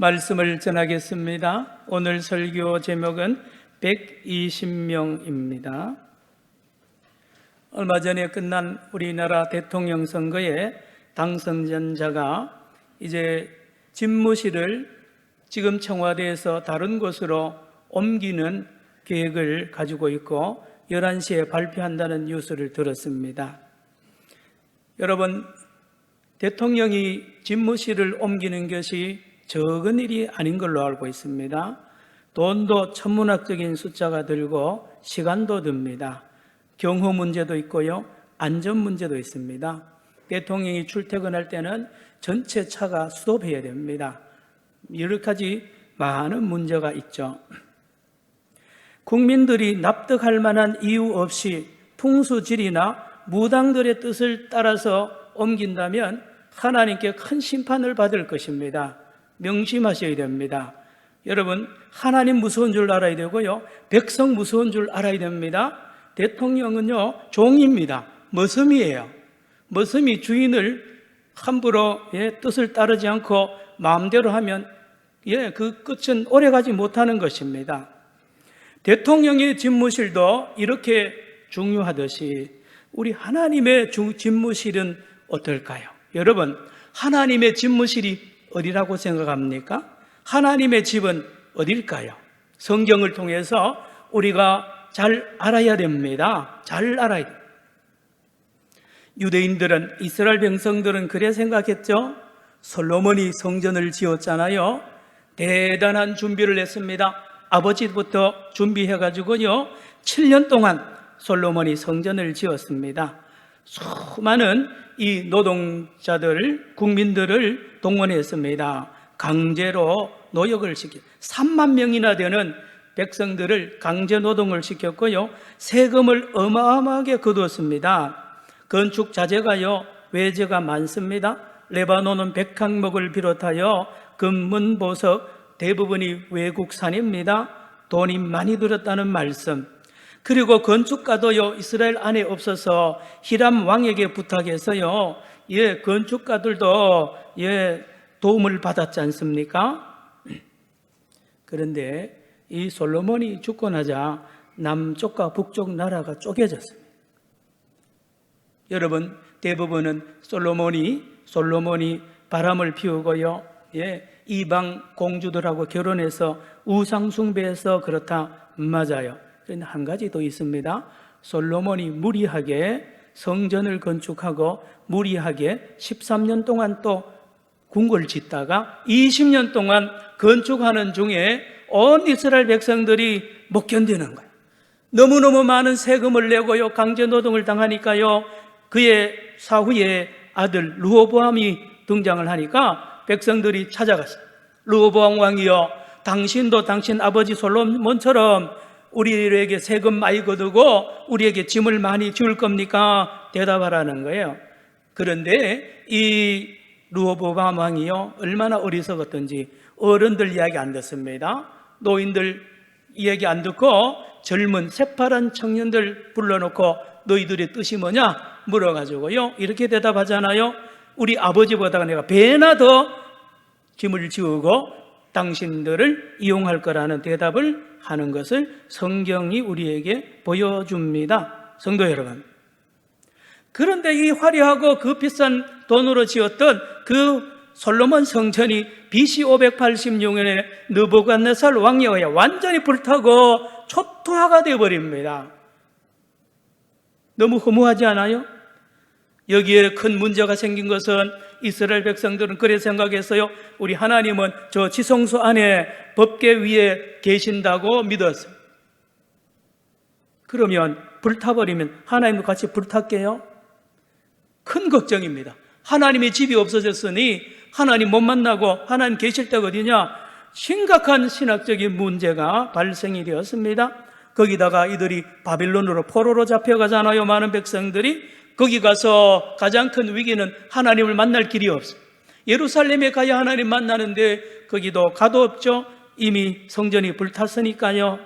말씀을 전하겠습니다. 오늘 설교 제목은 120명입니다. 얼마 전에 끝난 우리나라 대통령 선거에 당선자가 이제 집무실을 지금 청와대에서 다른 곳으로 옮기는 계획을 가지고 있고 11시에 발표한다는 뉴스를 들었습니다. 여러분, 대통령이 집무실을 옮기는 것이 적은 일이 아닌 걸로 알고 있습니다. 돈도 천문학적인 숫자가 들고 시간도 듭니다. 경호 문제도 있고요, 안전 문제도 있습니다. 대통령이 출퇴근할 때는 전체 차가 스톱해야 됩니다. 여러 가지 많은 문제가 있죠. 국민들이 납득할 만한 이유 없이 풍수지리나 무당들의 뜻을 따라서 옮긴다면 하나님께 큰 심판을 받을 것입니다. 명심하셔야 됩니다. 여러분, 하나님 무서운 줄 알아야 되고요, 백성 무서운 줄 알아야 됩니다. 대통령은요, 종입니다. 머슴이에요. 머슴이 주인을 함부로 뜻을 따르지 않고 마음대로 하면 그 끝은 오래가지 못하는 것입니다. 대통령의 집무실도 이렇게 중요하듯이 우리 하나님의 집무실은 어떨까요? 여러분, 하나님의 집무실이 어디라고 생각합니까? 하나님의 집은 어딜까요? 성경을 통해서 우리가 잘 알아야 됩니다. 잘 알아야 됩니다. 유대인들은, 이스라엘 백성들은 그래 생각했죠. 솔로몬이 성전을 지었잖아요. 대단한 준비를 했습니다. 아버지부터 준비해가지고요, 7년 동안 솔로몬이 성전을 지었습니다. 수많은 이 노동자들, 국민들을 동원했습니다. 강제로 노역을 시켜 3만 명이나 되는 백성들을 강제 노동을 시켰고요, 세금을 어마어마하게 거두었습니다. 건축 자재가요, 외제가 많습니다. 레바논은 백항목을 비롯하여 금문, 보석 대부분이 외국산입니다. 돈이 많이 들었다는 말씀. 그리고 건축가도요, 이스라엘 안에 없어서 히람 왕에게 부탁해서요, 건축가들도 도움을 받았지 않습니까? 그런데 이 솔로몬이 죽고 나자 남쪽과 북쪽 나라가 쪼개졌습니다. 여러분, 대부분은 솔로몬이 바람을 피우고요, 이방 공주들하고 결혼해서 우상 숭배해서 그렇다. 맞아요. 그런데 한 가지 더 있습니다. 솔로몬이 무리하게 성전을 건축하고 무리하게 13년 동안 또 궁궐을 짓다가 20년 동안 건축하는 중에 온 이스라엘 백성들이 못 견디는 거예요. 너무너무 많은 세금을 내고요, 강제 노동을 당하니까요, 그의 사후에 아들 르호보암이 등장을 하니까 백성들이 찾아갔어요. 르호보암 왕이여, 당신도 당신 아버지 솔로몬처럼 우리에게 세금 많이 거두고 우리에게 짐을 많이 지을 겁니까? 대답하라는 거예요. 그런데 이 르호보암 왕이요, 얼마나 어리석었던지 어른들 이야기 안 듣습니다. 노인들 이야기 안 듣고 젊은 새파란 청년들 불러놓고 너희들의 뜻이 뭐냐 물어가지고요, 이렇게 대답하잖아요. 우리 아버지보다 내가 배나 더 짐을 지우고 당신들을 이용할 거라는 대답을 하는 것을 성경이 우리에게 보여줍니다. 성도 여러분, 그런데 이 화려하고 그 비싼 돈으로 지었던 그 솔로몬 성전이 BC 586년에 느부갓네살 왕에 의해 완전히 불타고 초토화가 되어버립니다. 너무 허무하지 않아요? 여기에 큰 문제가 생긴 것은 이스라엘 백성들은 그래 생각했어요. 우리 하나님은 저 지성소 안에 법궤 위에 계신다고 믿었어요. 그러면 불타버리면 하나님도 같이 불탈게요? 큰 걱정입니다. 하나님의 집이 없어졌으니 하나님 못 만나고 하나님 계실 때가 어디냐? 심각한 신학적인 문제가 발생이 되었습니다. 거기다가 이들이 바빌론으로 포로로 잡혀가잖아요. 많은 백성들이. 거기 가서 가장 큰 위기는 하나님을 만날 길이 없어요. 예루살렘에 가야 하나님 만나는데 거기도 가도 없죠. 이미 성전이 불탔으니까요.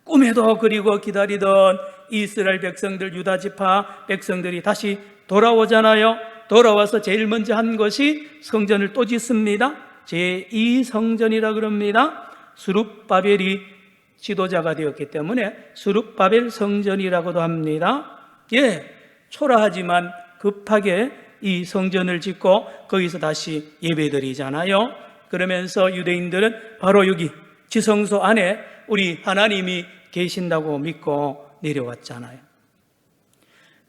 꿈에도 그리고 기다리던 이스라엘 백성들, 유다 지파 백성들이 다시 돌아오잖아요. 돌아와서 제일 먼저 한 것이 성전을 또 짓습니다. 제2성전이라 그럽니다. 스룹바벨이 지도자가 되었기 때문에 스룹바벨 성전이라고도 합니다. 초라하지만 급하게 이 성전을 짓고 거기서 다시 예배드리잖아요. 그러면서 유대인들은 바로 여기 지성소 안에 우리 하나님이 계신다고 믿고 내려왔잖아요.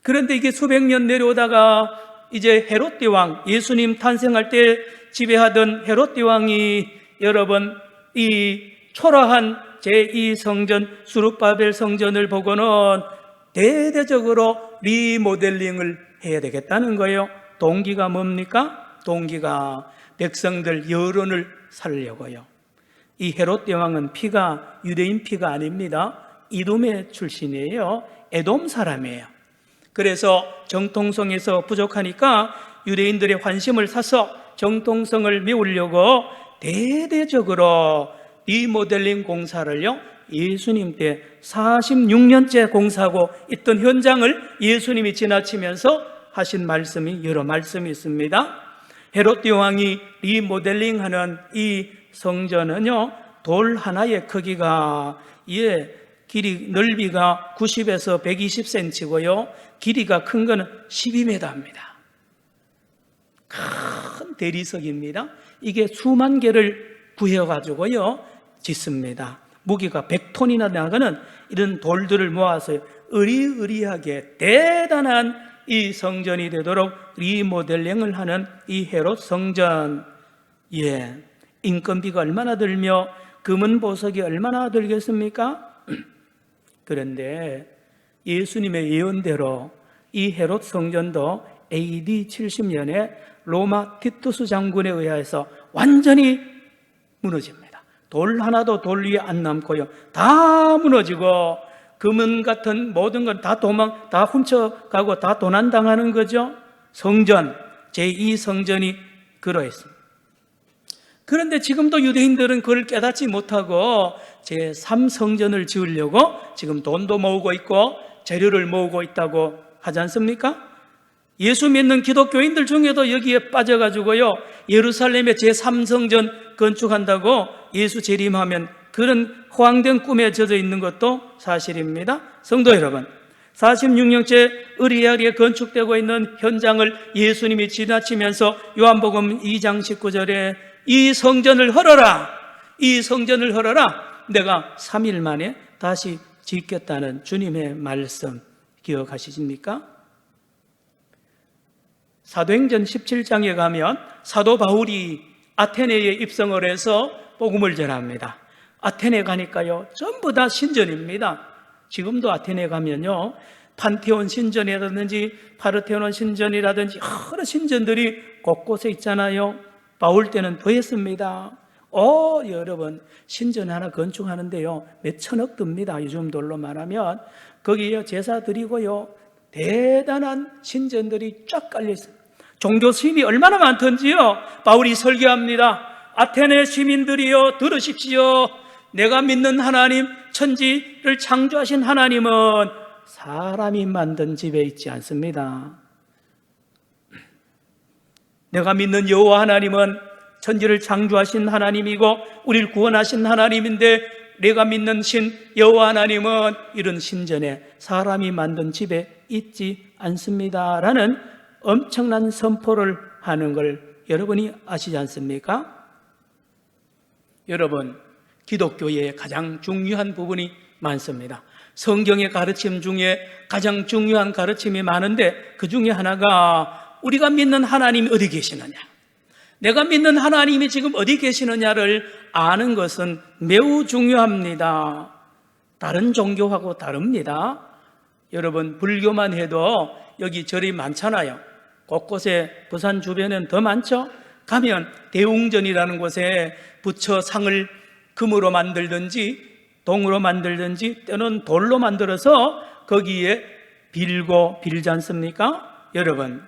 그런데 이게 수백 년 내려오다가 이제 헤롯 대왕, 예수님 탄생할 때 지배하던 헤롯 대왕이 여러분 이 초라한 제2성전 스룹바벨 성전을 보고는 대대적으로 리모델링을 해야 되겠다는 거예요. 동기가 뭡니까? 동기가 백성들 여론을 살려고요. 이 헤롯 대왕은 피가 유대인 피가 아닙니다. 이돔의 출신이에요. 에돔 사람이에요. 그래서 정통성에서 부족하니까 유대인들의 환심을 사서 정통성을 메우려고 대대적으로 리모델링 공사를요, 예수님 때 46년째 공사하고 있던 현장을 예수님이 지나치면서 하신 말씀이 여러 말씀이 있습니다. 헤롯 대왕이 리모델링하는 이 성전은요, 돌 하나의 크기가 길이 넓이가 90에서 120cm고요. 길이가 큰 거는 12m입니다. 큰 대리석입니다. 이게 수만 개를 구해가지고요 짓습니다. 무게가 100톤이나 나가는 이런 돌들을 모아서 으리으리하게 대단한 이 성전이 되도록 리모델링을 하는 이 헤롯 성전. 인건비가 얼마나 들며 금은 보석이 얼마나 들겠습니까? 그런데 예수님의 예언대로 이 헤롯 성전도 AD 70년에 로마 티투스 장군에 의해서 완전히 무너집니다. 돌 하나도 돌 위에 안 남고요, 다 무너지고 금은 같은 모든 건 다 다 훔쳐가고 다 도난당하는 거죠. 성전, 제2성전이 그러했습니다. 그런데 지금도 유대인들은 그걸 깨닫지 못하고 제3성전을 지으려고 지금 돈도 모으고 있고 재료를 모으고 있다고 하지 않습니까? 예수 믿는 기독교인들 중에도 여기에 빠져가지고요, 예루살렘에 제3성전 건축한다고 예수 재림하면 그런 호황된 꿈에 젖어 있는 것도 사실입니다. 성도 여러분, 46년째 으리아리에 건축되고 있는 현장을 예수님이 지나치면서 요한복음 2장 19절에 이 성전을 헐어라, 이 성전을 헐어라, 내가 3일 만에 다시 짓겠다는 주님의 말씀 기억하시십니까? 사도행전 17장에 가면 사도 바울이 아테네에 입성을 해서 복음을 전합니다. 아테네 가니까요, 전부 다 신전입니다. 지금도 아테네 가면요, 판테온 신전이라든지 파르테논 신전이라든지 여러 신전들이 곳곳에 있잖아요. 바울 때는 더 했습니다. 여러분, 신전 하나 건축하는데요, 몇 천억 듭니다. 요즘 돈로 말하면. 거기에 제사 드리고요, 대단한 신전들이 쫙 깔려 있어요. 종교 스님이 얼마나 많던지요. 바울이 설교합니다. 아테네 시민들이여 들으십시오. 내가 믿는 하나님, 천지를 창조하신 하나님은 사람이 만든 집에 있지 않습니다. 내가 믿는 여호와 하나님은 천지를 창조하신 하나님이고 우리를 구원하신 하나님인데, 내가 믿는 신 여호와 하나님은 이런 신전에 사람이 만든 집에 있지 않습니다 라는 엄청난 선포를 하는 걸 여러분이 아시지 않습니까? 여러분, 기독교의 가장 중요한 부분이 많습니다. 성경의 가르침 중에 가장 중요한 가르침이 많은데 그 중에 하나가 우리가 믿는 하나님이 어디 계시느냐, 내가 믿는 하나님이 지금 어디 계시느냐를 아는 것은 매우 중요합니다. 다른 종교하고 다릅니다. 여러분, 불교만 해도 여기 절이 많잖아요. 곳곳에 부산 주변에는 더 많죠. 가면 대웅전이라는 곳에 부처 상을 금으로 만들든지 동으로 만들든지 때는 돌로 만들어서 거기에 빌지 않습니까? 여러분,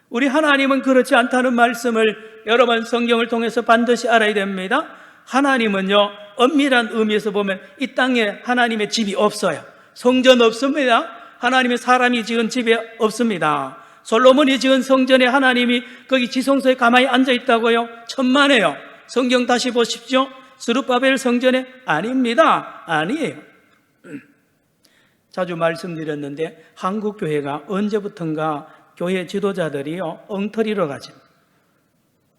우리 하나님은 그렇지 않다는 말씀을 여러분 성경을 통해서 반드시 알아야 됩니다. 하나님은요, 엄밀한 의미에서 보면 이 땅에 하나님의 집이 없어요. 성전 없습니다. 하나님의 사람이 지은 집이 없습니다. 솔로몬이 지은 성전에 하나님이 거기 지성소에 가만히 앉아 있다고요? 천만에요. 성경 다시 보십시오. 스룹바벨 성전에 아닙니다. 아니에요. 자주 말씀드렸는데 한국 교회가 언제부턴가 교회 지도자들이요 엉터리로 가죠.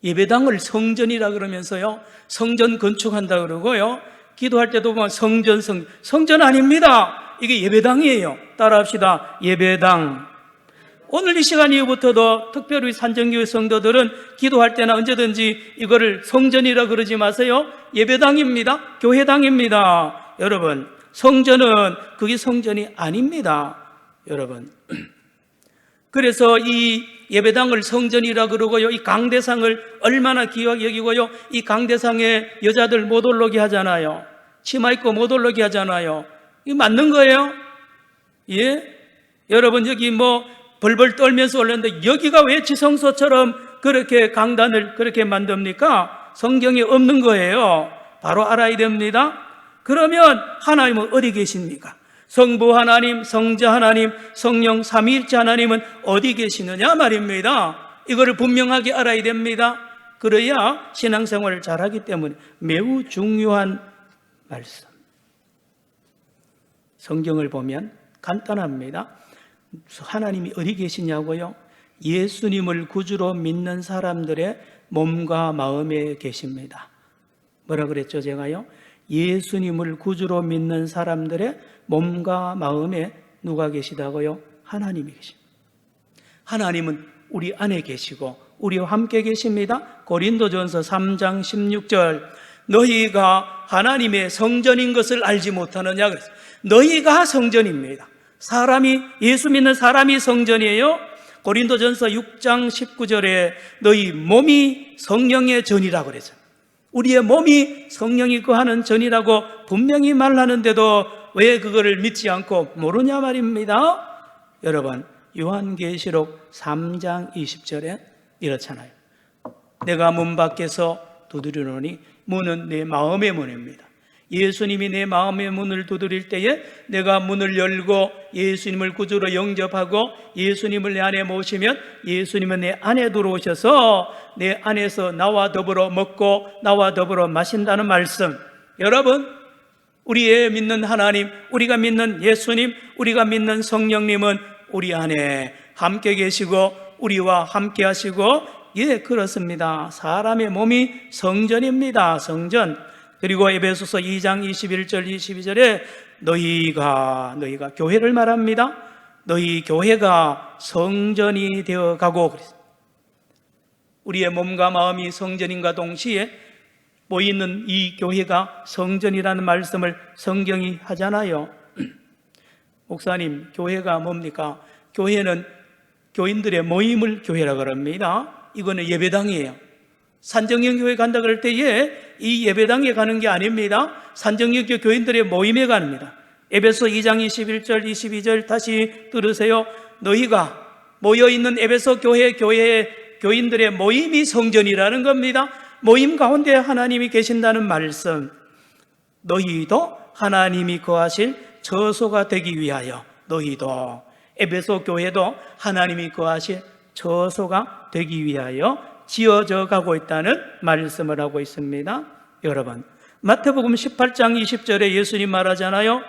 예배당을 성전이라 그러면서요 성전 건축한다 그러고요 기도할 때도 보면 성전 아닙니다. 이게 예배당이에요. 따라합시다. 예배당. 오늘 이 시간 이후부터도 특별히 산정교회 성도들은 기도할 때나 언제든지 이거를 성전이라 그러지 마세요. 예배당입니다. 교회당입니다. 여러분, 성전은 그게 성전이 아닙니다. 여러분. 그래서 이 예배당을 성전이라 그러고요, 이 강대상을 얼마나 귀하게 여기고요, 이 강대상에 여자들 못 올라오게 하잖아요. 치마 입고 못 올라오게 하잖아요. 이거 맞는 거예요? 예? 여러분, 여기 뭐 벌벌 떨면서 올렸는데 여기가 왜 지성소처럼 그렇게 강단을 그렇게 만듭니까? 성경에 없는 거예요. 바로 알아야 됩니다. 그러면 하나님은 어디 계십니까? 성부 하나님, 성자 하나님, 성령 삼위일체 하나님은 어디 계시느냐 말입니다. 이거를 분명하게 알아야 됩니다. 그래야 신앙생활을 잘하기 때문에 매우 중요한 말씀. 성경을 보면 간단합니다. 하나님이 어디 계시냐고요? 예수님을 구주로 믿는 사람들의 몸과 마음에 계십니다. 뭐라 그랬죠 제가요? 예수님을 구주로 믿는 사람들의 몸과 마음에 누가 계시다고요? 하나님이 계십니다. 하나님은 우리 안에 계시고 우리와 함께 계십니다. 고린도전서 3장 16절 너희가 하나님의 성전인 것을 알지 못하느냐 그랬어요. 너희가 성전입니다. 사람이 예수 믿는 사람이 성전이에요. 고린도전서 6장 19절에 너희 몸이 성령의 전이라고 그랬어요. 우리의 몸이 성령이 거하는 전이라고 분명히 말하는데도 왜 그거를 믿지 않고 모르냐 말입니다. 여러분, 요한계시록 3장 20절에 이렇잖아요. 내가 문 밖에서 두드리노니 문은 내 마음의 문입니다. 예수님이 내 마음의 문을 두드릴 때에 내가 문을 열고 예수님을 구주로 영접하고 예수님을 내 안에 모시면 예수님은 내 안에 들어오셔서 내 안에서 나와 더불어 먹고 나와 더불어 마신다는 말씀. 여러분, 우리의 믿는 하나님, 우리가 믿는 예수님, 우리가 믿는 성령님은 우리 안에 함께 계시고 우리와 함께 하시고, 예, 그렇습니다. 사람의 몸이 성전입니다. 성전. 그리고 에베소서 2장 21절 22절에 너희가 교회를 말합니다. 너희 교회가 성전이 되어가고 그랬습니다. 우리의 몸과 마음이 성전인과 동시에 모이는 이 교회가 성전이라는 말씀을 성경이 하잖아요. 목사님, 교회가 뭡니까? 교회는 교인들의 모임을 교회라고 합니다. 이거는 예배당이에요. 산정형 교회 간다 그럴 때에 이 예배당에 가는 게 아닙니다. 산정형 교인들의 모임에 갑니다. 에베소 2장 21절 22절 다시 들으세요. 너희가 모여있는 에베소 교회의 교인들의 모임이 성전이라는 겁니다. 모임 가운데 하나님이 계신다는 말씀. 너희도 하나님이 거하실 처소가 되기 위하여 너희도 에베소 교회도 하나님이 거하실 처소가 되기 위하여 지어져 가고 있다는 말씀을 하고 있습니다. 여러분, 마태복음 18장 20절에 예수님 말하잖아요.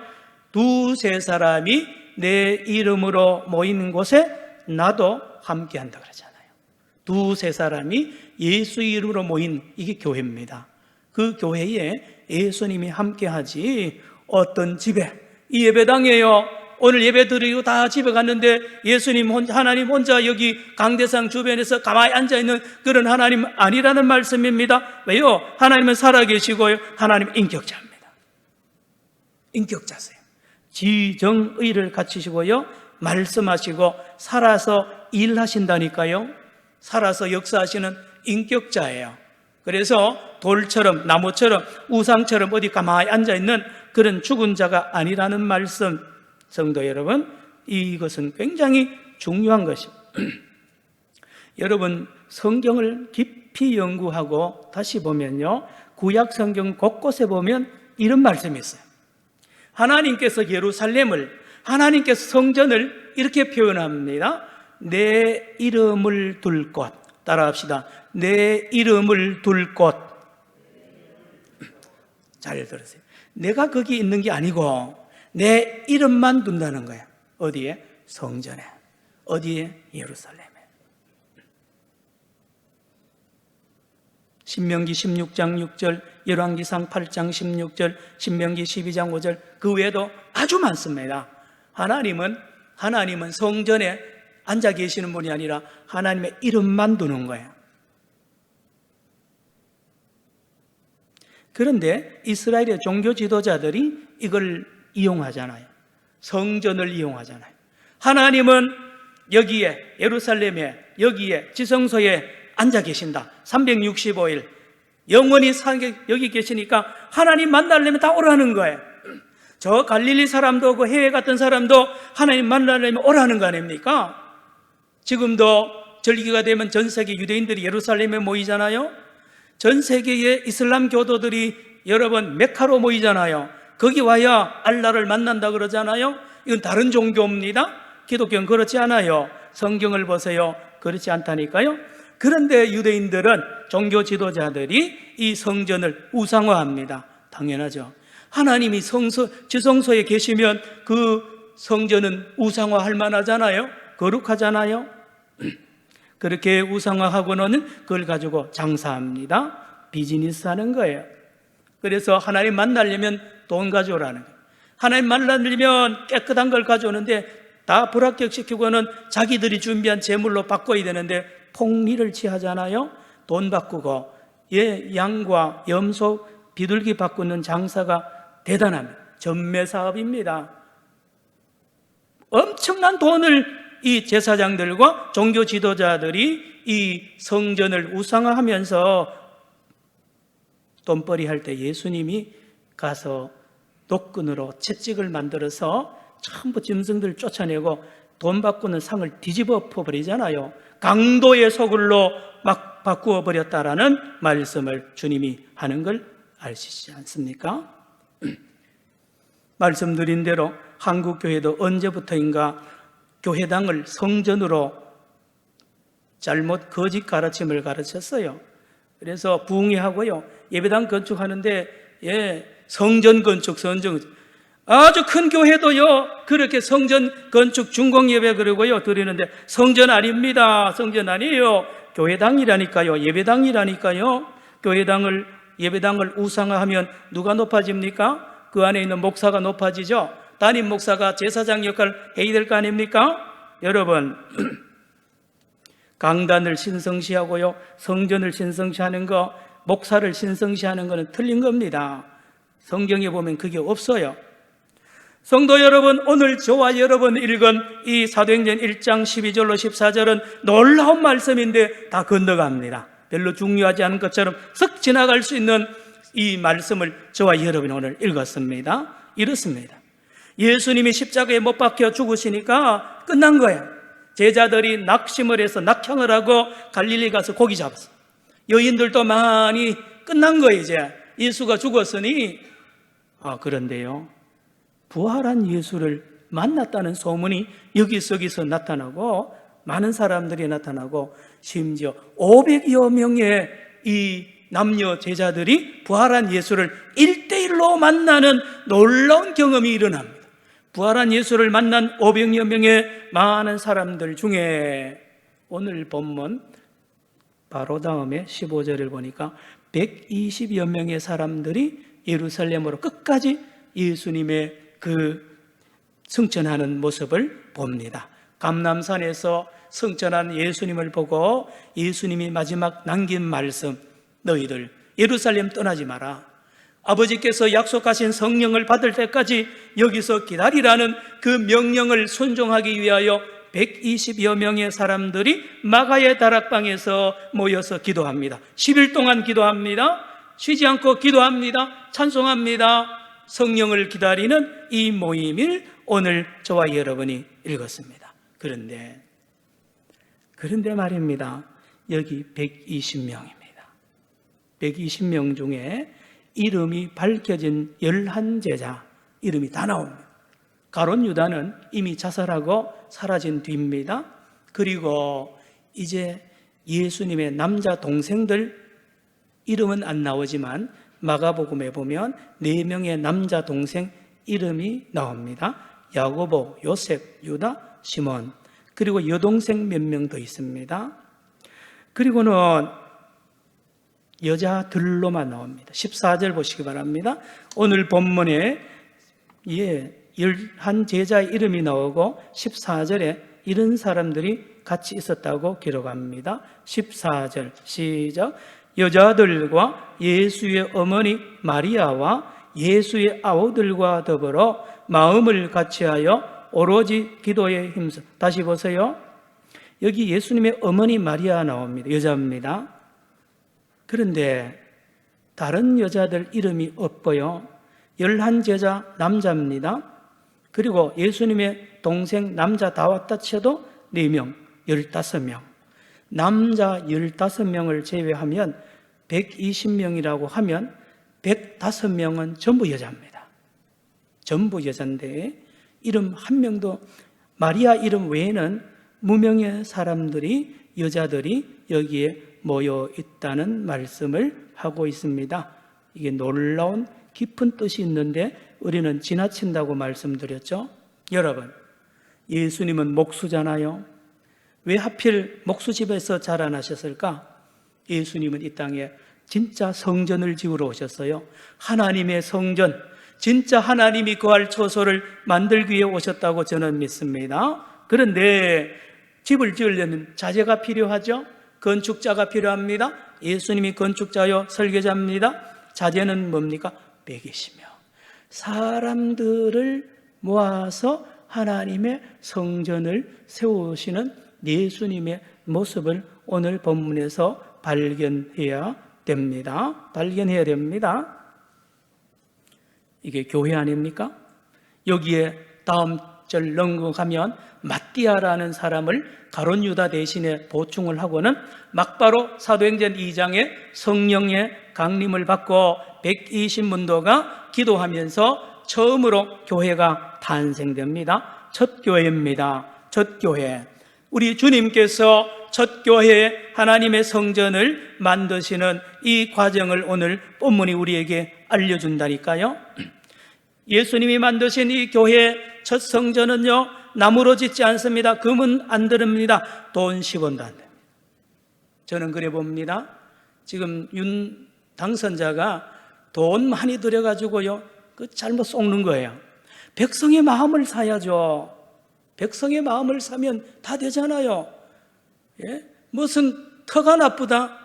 두세 사람이 내 이름으로 모이는 곳에 나도 함께한다 그러잖아요. 두세 사람이 예수 이름으로 모인 이게 교회입니다. 그 교회에 예수님이 함께하지 어떤 집에 이 예배당이에요. 오늘 예배 드리고 다 집에 갔는데 예수님 혼자, 하나님 혼자 여기 강대상 주변에서 가만히 앉아있는 그런 하나님 아니라는 말씀입니다. 왜요? 하나님은 살아계시고요. 하나님 인격자입니다. 인격자세요. 지정의를 갖추시고요. 말씀하시고 살아서 일하신다니까요. 살아서 역사하시는 인격자예요. 그래서 돌처럼 나무처럼 우상처럼 어디 가만히 앉아있는 그런 죽은 자가 아니라는 말씀. 성도 여러분, 이것은 굉장히 중요한 것입니다. 여러분, 성경을 깊이 연구하고 다시 보면요, 구약 성경 곳곳에 보면 이런 말씀이 있어요. 하나님께서 예루살렘을, 하나님께서 성전을 이렇게 표현합니다. 내 이름을 둘 곳. 따라합시다. 내 이름을 둘 곳. 잘 들으세요. 내가 거기 있는 게 아니고 내 이름만 둔다는 거야. 어디에? 성전에. 어디에? 예루살렘에. 신명기 16장 6절, 열왕기상 8장 16절, 신명기 12장 5절, 그 외에도 아주 많습니다. 하나님은 성전에 앉아 계시는 분이 아니라 하나님의 이름만 두는 거예요. 그런데 이스라엘의 종교 지도자들이 이걸 이용하잖아요. 성전을 이용하잖아요. 하나님은 여기에, 예루살렘에, 여기에, 지성소에 앉아 계신다. 365일 영원히 여기 계시니까 하나님 만나려면 다 오라는 거예요. 저 갈릴리 사람도 그 해외 갔던 사람도 하나님 만나려면 오라는 거 아닙니까? 지금도 절기가 되면 전 세계 유대인들이 예루살렘에 모이잖아요. 전 세계의 이슬람 교도들이 여러분 메카로 모이잖아요. 거기 와야 알라를 만난다 그러잖아요. 이건 다른 종교입니다. 기독교는 그렇지 않아요. 성경을 보세요. 그렇지 않다니까요. 그런데 유대인들은 종교 지도자들이 이 성전을 우상화합니다. 당연하죠. 하나님이 지성소에 계시면 그 성전은 우상화할 만하잖아요. 거룩하잖아요. 그렇게 우상화하고는 그걸 가지고 장사합니다. 비즈니스 하는 거예요. 그래서 하나님 만나려면 돈 가져오라는 거예요. 하나님 만나려면 깨끗한 걸 가져오는데 다 불합격시키고는 자기들이 준비한 재물로 바꿔야 되는데 폭리를 취하잖아요. 돈 바꾸고 양과 염소, 비둘기 바꾸는 장사가 대단합니다. 전매사업입니다. 엄청난 돈을 이 제사장들과 종교 지도자들이 이 성전을 우상화하면서 돈벌이 할 때 예수님이 가서 노끈으로 채찍을 만들어서 전부 짐승들 쫓아내고 돈 바꾸는 상을 뒤집어 퍼버리잖아요. 강도의 소굴로 막 바꾸어 버렸다라는 말씀을 주님이 하는 걸 아시지 않습니까? 말씀드린 대로 한국 교회도 언제부터인가 교회당을 성전으로 잘못 거짓 가르침을 가르쳤어요. 그래서 부흥회하고요, 예배당 건축하는데 성전 건축, 아주 큰 교회도요 그렇게 성전 건축 중공 예배 그러고요 드리는데 성전 아닙니다. 성전 아니에요. 교회당이라니까요. 예배당이라니까요. 예배당을 우상화하면 누가 높아집니까? 그 안에 있는 목사가 높아지죠. 담임 목사가 제사장 역할을 해야 될 거 아닙니까? 여러분, 강단을 신성시하고요, 성전을 신성시하는 거, 목사를 신성시하는 거는 틀린 겁니다. 성경에 보면 그게 없어요. 성도 여러분, 오늘 저와 여러분 읽은 이 사도행전 1장 12절로 14절은 놀라운 말씀인데 다 건너갑니다. 별로 중요하지 않은 것처럼 쓱 지나갈 수 있는 이 말씀을 저와 여러분이 오늘 읽었습니다. 이렇습니다. 예수님이 십자가에 못 박혀 죽으시니까 끝난 거예요. 제자들이 낙심을 해서 낙향을 하고 갈릴리 가서 고기 잡았어요. 여인들도 많이 끝난 거예요. 이제 예수가 죽었으니. 그런데요, 부활한 예수를 만났다는 소문이 여기저기서 나타나고 많은 사람들이 나타나고 심지어 500여 명의 이 남녀 제자들이 부활한 예수를 1대1로 만나는 놀라운 경험이 일어납니다. 부활한 예수를 만난 500여 명의 많은 사람들 중에 오늘 본문 바로 다음에 15절을 보니까 120여 명의 사람들이 예루살렘으로 끝까지 예수님의 그 승천하는 모습을 봅니다. 감람산에서 승천한 예수님을 보고 예수님이 마지막 남긴 말씀, 너희들 예루살렘 떠나지 마라. 아버지께서 약속하신 성령을 받을 때까지 여기서 기다리라는 그 명령을 순종하기 위하여 120여 명의 사람들이 마가의 다락방에서 모여서 기도합니다. 10일 동안 기도합니다. 쉬지 않고 기도합니다. 찬송합니다. 성령을 기다리는 이 모임을 오늘 저와 여러분이 읽었습니다. 그런데 말입니다. 여기 120명입니다. 120명 중에 이름이 밝혀진 11제자 이름이 다 나옵니다. 가룟 유다는 이미 자살하고 사라진 뒤입니다. 그리고 이제 예수님의 남자 동생들 이름은 안 나오지만 마가복음에 보면 4명의 남자 동생 이름이 나옵니다. 야고보, 요셉, 유다, 시몬, 그리고 여동생 몇 명 더 있습니다. 그리고는 여자들로만 나옵니다. 14절 보시기 바랍니다. 오늘 본문에 11 제자의 이름이 나오고 14절에 이런 사람들이 같이 있었다고 기록합니다. 14절 시작. 여자들과 예수의 어머니 마리아와 예수의 아우들과 더불어 마음을 같이하여 오로지 기도에 힘써. 다시 보세요. 여기 예수님의 어머니 마리아 나옵니다. 여자입니다. 그런데 다른 여자들 이름이 없고요. 11제자 남자입니다. 그리고 예수님의 동생 남자 다 왔다 쳐도 4명, 15명. 남자 15명을 제외하면 120명이라고 하면 105명은 전부 여자입니다. 전부 여자인데 이름 한 명도, 마리아 이름 외에는 무명의 사람들이, 여자들이 여기에 모여 있다는 말씀을 하고 있습니다. 이게 놀라운 깊은 뜻이 있는데 우리는 지나친다고 말씀드렸죠. 여러분, 예수님은 목수잖아요. 왜 하필 목수집에서 자라나셨을까? 예수님은 이 땅에 진짜 성전을 지으러 오셨어요. 하나님의 성전, 진짜 하나님이 거할 처소를 만들기 위해 오셨다고 저는 믿습니다. 그런데 집을 지으려면 자재가 필요하죠. 건축자가 필요합니다. 예수님이 건축자요 설계자입니다. 자재는 뭡니까? 120명. 사람들을 모아서 하나님의 성전을 세우시는 예수님의 모습을 오늘 본문에서 발견해야 됩니다. 발견해야 됩니다. 이게 교회 아닙니까? 여기에 다음 절 넘어가면 마띠아라는 사람을 가룟 유다 대신에 보충을 하고는 막바로 사도행전 2장에 성령의 강림을 받고 120문도가 기도하면서 처음으로 교회가 탄생됩니다. 첫 교회입니다. 첫 교회. 우리 주님께서 첫 교회에 하나님의 성전을 만드시는 이 과정을 오늘 본문이 우리에게 알려준다니까요. 예수님이 만드신 이 교회의 첫 성전은요, 나무로 짓지 않습니다. 금은 안 들읍니다. 돈 10원도 안 됩니다. 저는 그래 봅니다. 지금 윤 당선자가 돈 많이 들여가지고요, 그 잘못 속는 거예요. 백성의 마음을 사야죠. 백성의 마음을 사면 다 되잖아요. 예? 무슨 터가 나쁘다?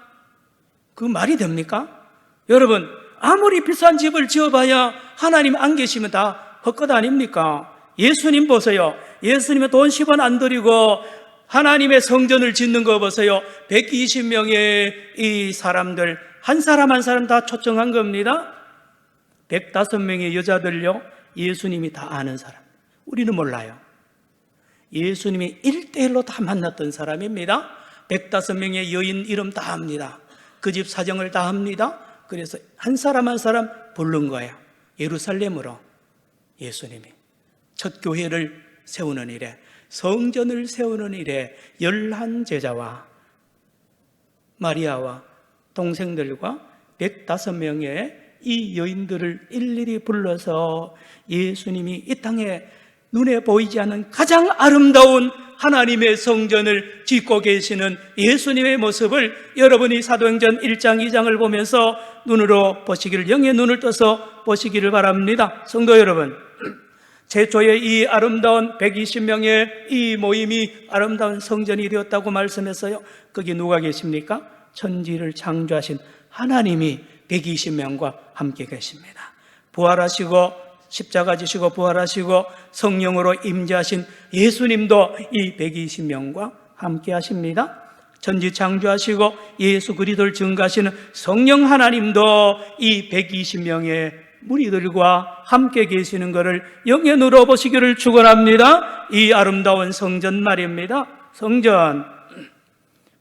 그 말이 됩니까? 여러분, 아무리 비싼 집을 지어봐야 하나님 안 계시면 다 헛것 아닙니까? 예수님 보세요. 예수님의 돈 10원 안 들이고 하나님의 성전을 짓는 거 보세요. 120명의 이 사람들 한 사람 한 사람 다 초청한 겁니다. 105명의 여자들요, 예수님이 다 아는 사람. 우리는 몰라요. 예수님이 1대1로 다 만났던 사람입니다. 105명의 여인 이름 다 압니다. 그 집 사정을 다 합니다. 그래서 한 사람 한 사람 부른 거예요. 예루살렘으로 예수님이 첫 교회를 세우는 일에, 성전을 세우는 일에 11제자와 마리아와 동생들과 105명의 이 여인들을 일일이 불러서 예수님이 이 땅에 눈에 보이지 않는 가장 아름다운 하나님의 성전을 짓고 계시는 예수님의 모습을 여러분이 사도행전 1장 2장을 보면서 눈으로 보시기를, 영의 눈을 떠서 보시기를 바랍니다. 성도 여러분, 최초의 이 아름다운 120명의 이 모임이 아름다운 성전이 되었다고 말씀했어요. 거기 누가 계십니까? 천지를 창조하신 하나님이 120명과 함께 계십니다. 부활하시고 십자가 지시고 부활하시고 성령으로 임재하신 예수님도 이 120명과 함께 하십니다. 천지 창조하시고 예수 그리스도를 증거하시는 성령 하나님도 이 120명의 무리들과 함께 계시는 것을 영의 눈으로 보시기를 축원합니다. 이 아름다운 성전 말입니다. 성전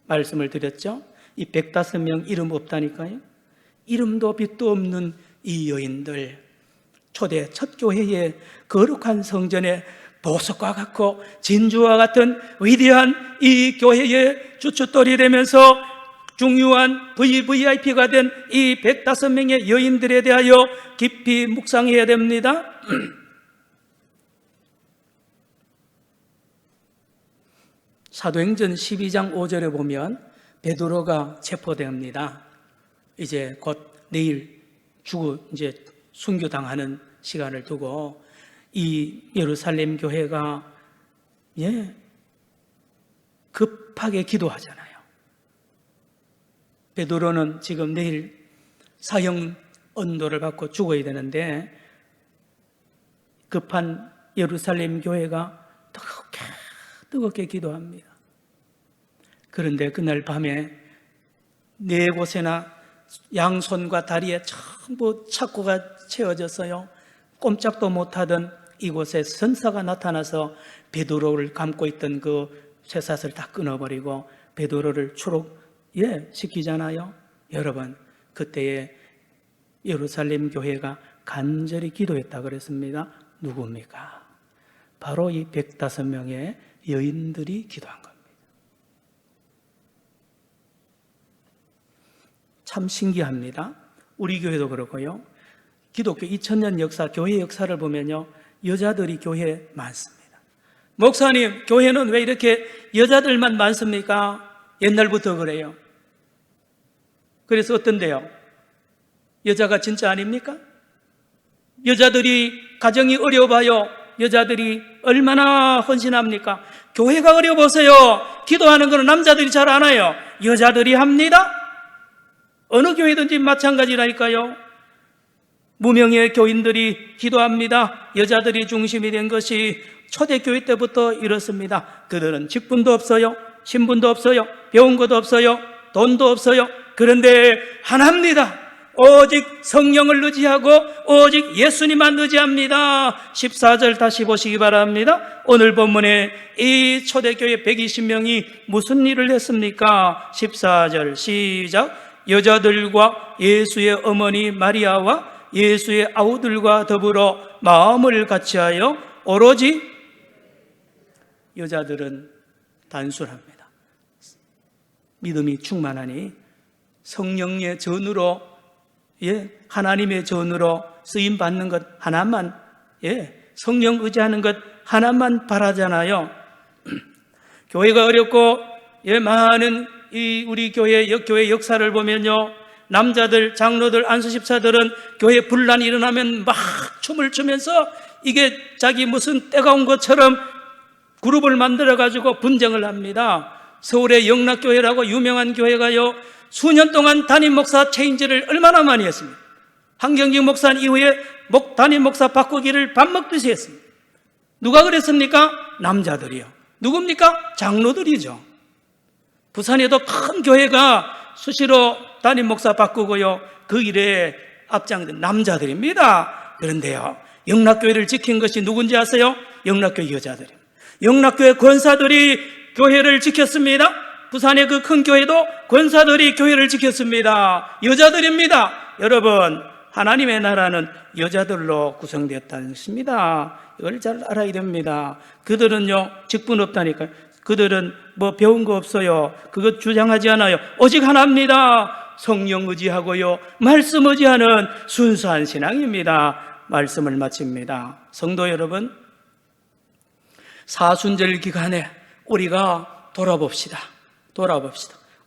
말씀을 드렸죠. 이 105명 이름 없다니까요. 이름도 빛도 없는 이 여인들, 초대 첫 교회의 거룩한 성전에 보석과 같고 진주와 같은 위대한 이 교회의 주춧돌이 되면서 중요한 VVIP가 된 이 105명의 여인들에 대하여 깊이 묵상해야 됩니다. 사도행전 12장 5절에 보면 베드로가 체포됩니다. 이제 곧 내일 이제 순교당하는 시간을 두고 이 예루살렘 교회가 급하게 기도하잖아요. 베드로는 지금 내일 사형 언도를 받고 죽어야 되는데 급한 예루살렘 교회가 뜨겁게 기도합니다. 그런데 그날 밤에 네 곳에나 양손과 다리에 전부 착고가 채워졌어요. 꼼짝도 못하던 이곳에 선사가 나타나서 베드로를 감고 있던 그 쇠사슬 다 끊어버리고 베드로를 시키잖아요. 여러분, 그때에 예루살렘 교회가 간절히 기도했다 그랬습니다. 누굽니까? 바로 이 105명의 여인들이 기도한 겁니다. 참 신기합니다. 우리 교회도 그렇고요. 기독교 2000년 역사, 교회 역사를 보면요, 여자들이 교회에 많습니다. 목사님, 교회는 왜 이렇게 여자들만 많습니까? 옛날부터 그래요. 그래서 어떤데요? 여자가 진짜 아닙니까? 여자들이 가정이 어려워봐요. 여자들이 얼마나 헌신합니까? 교회가 어려워보세요. 기도하는 거는 남자들이 잘 안 해요. 여자들이 합니다. 어느 교회든지 마찬가지라니까요. 무명의 교인들이 기도합니다. 여자들이 중심이 된 것이 초대교회 때부터 이렇습니다. 그들은 직분도 없어요. 신분도 없어요. 배운 것도 없어요. 돈도 없어요. 그런데 하나입니다. 오직 성령을 의지하고 오직 예수님만 의지합니다. 14절 다시 보시기 바랍니다. 오늘 본문에 이 초대교회 120명이 무슨 일을 했습니까? 14절 시작. 여자들과 예수의 어머니 마리아와 예수의 아우들과 더불어 마음을 같이하여 오로지 여자들은 단순합니다. 믿음이 충만하니 성령의 전으로 하나님의 전으로 쓰임 받는 것 하나만, 성령 의지하는 것 하나만 바라잖아요. 교회가 어렵고 많은 이 우리 교회 역사를 보면요, 남자들, 장로들, 안수집사들은 교회 분란이 일어나면 막 춤을 추면서 이게 자기 무슨 때가 온 것처럼 그룹을 만들어가지고 분쟁을 합니다. 서울의 영락교회라고 유명한 교회가요, 수년 동안 담임 목사 체인지를 얼마나 많이 했습니까? 한경직 목사 이후에 담임 목사 바꾸기를 밥 먹듯이 했습니다. 누가 그랬습니까? 남자들이요. 누굽니까? 장로들이죠. 부산에도 큰 교회가 수시로 담임 목사 바꾸고요, 그 일에 앞장든 남자들입니다. 그런데요, 영락교회를 지킨 것이 누군지 아세요? 영락교회 여자들입니다. 영락교회 권사들이 교회를 지켰습니다. 부산의 그 큰 교회도 권사들이 교회를 지켰습니다. 여자들입니다. 여러분, 하나님의 나라는 여자들로 구성되었다는 것입니다. 이걸 잘 알아야 됩니다. 그들은요, 직분 없다니까요. 그들은 뭐 배운 거 없어요. 그것 주장하지 않아요. 오직 하나입니다. 성령 의지하고요, 말씀 의지하는 순수한 신앙입니다. 말씀을 마칩니다. 성도 여러분, 사순절 기간에 우리가 돌아봅시다.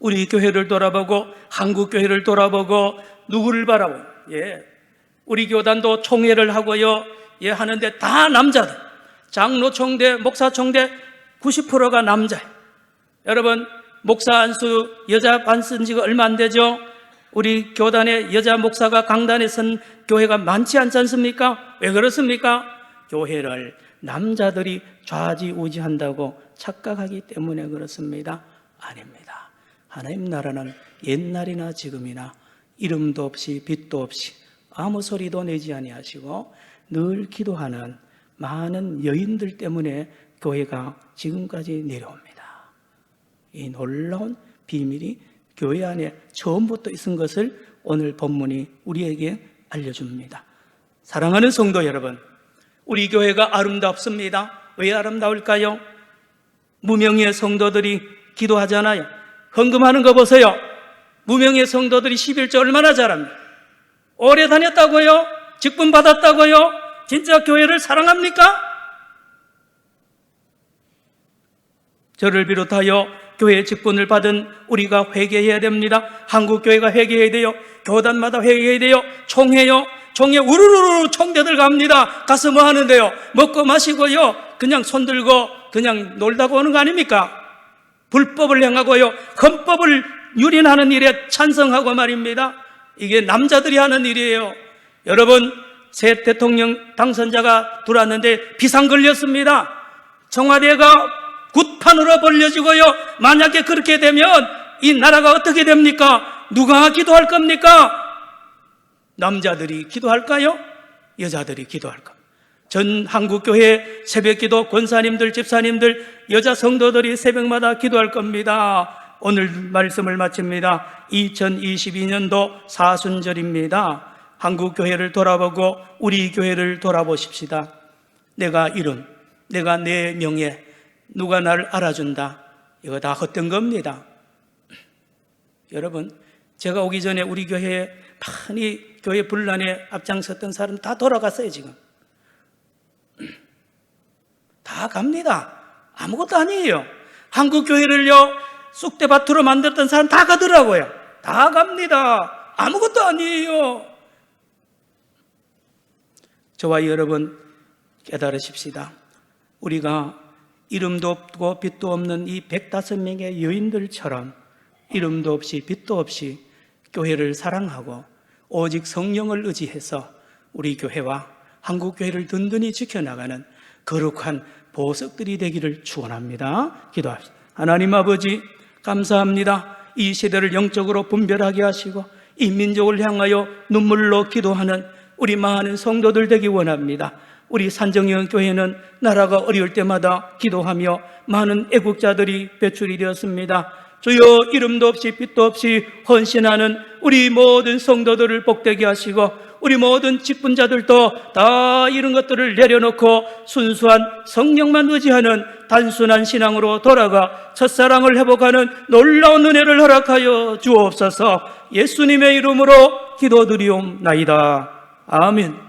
우리 교회를 돌아보고 한국 교회를 돌아보고 누구를 바라보고, 우리 교단도 총회를 하고요, 하는데 다 남자들. 장로 총대, 목사 총대 90%가 남자예요. 여러분, 목사 안수, 여자 안쓴 지가 얼마 안 되죠? 우리 교단에 여자 목사가 강단에 선 교회가 많지 않지 않습니까? 왜 그렇습니까? 교회를 남자들이 좌지우지한다고 착각하기 때문에 그렇습니다. 아닙니다. 하나님 나라는 옛날이나 지금이나 이름도 없이 빛도 없이 아무 소리도 내지 아니하시고 늘 기도하는 많은 여인들 때문에 교회가 지금까지 내려옵니다. 이 놀라운 비밀이 교회 안에 처음부터 있은 것을 오늘 본문이 우리에게 알려줍니다. 사랑하는 성도 여러분, 우리 교회가 아름답습니다. 왜 아름다울까요? 무명의 성도들이 기도하잖아요. 헌금하는 거 보세요. 무명의 성도들이 11조 얼마나 잘합니까? 오래 다녔다고요? 직분 받았다고요? 진짜 교회를 사랑합니까? 저를 비롯하여 교회 직분을 받은 우리가 회개해야 됩니다. 한국교회가 회개해야 돼요. 교단마다 회개해야 돼요. 총회요. 총회 우르르르 총대들 갑니다. 가서 뭐 하는데요? 먹고 마시고요. 그냥 손들고 그냥 놀다가 오는 거 아닙니까? 불법을 행하고요. 헌법을 유린하는 일에 찬성하고 말입니다. 이게 남자들이 하는 일이에요. 여러분, 새 대통령 당선자가 들어왔는데 비상 걸렸습니다. 청와대가 굿판으로 벌려지고요. 만약에 그렇게 되면 이 나라가 어떻게 됩니까? 누가 기도할 겁니까? 남자들이 기도할까요? 여자들이 기도할까? 전 한국교회 새벽기도 권사님들, 집사님들, 여자 성도들이 새벽마다 기도할 겁니다. 오늘 말씀을 마칩니다. 2022년도 사순절입니다. 한국교회를 돌아보고 우리 교회를 돌아보십시다. 내가 이름, 내가 내 명예, 누가 나를 알아준다. 이거 다 헛된 겁니다. 여러분, 제가 오기 전에 우리 교회에 많이 교회 분란에 앞장섰던 사람 다 돌아갔어요. 지금 다 갑니다. 아무것도 아니에요. 한국교회를요 쑥대밭으로 만들었던 사람 다 가더라고요. 다 갑니다. 아무것도 아니에요. 저와 여러분 깨달으십시다. 우리가 이름도 없고 빛도 없는 이 105명의 여인들처럼 이름도 없이 빛도 없이 교회를 사랑하고 오직 성령을 의지해서 우리 교회와 한국교회를 든든히 지켜나가는 거룩한 보석들이 되기를 축원합니다. 기도합시다. 하나님 아버지 감사합니다. 이 시대를 영적으로 분별하게 하시고 이 민족을 향하여 눈물로 기도하는 우리 많은 성도들 되기 원합니다. 우리 산정형 교회는 나라가 어려울 때마다 기도하며 많은 애국자들이 배출이 되었습니다. 주여, 이름도 없이 빛도 없이 헌신하는 우리 모든 성도들을 복되게 하시고 우리 모든 직분자들도 다 이런 것들을 내려놓고 순수한 성령만 의지하는 단순한 신앙으로 돌아가 첫사랑을 회복하는 놀라운 은혜를 허락하여 주옵소서. 예수님의 이름으로 기도드리옵나이다. 아멘.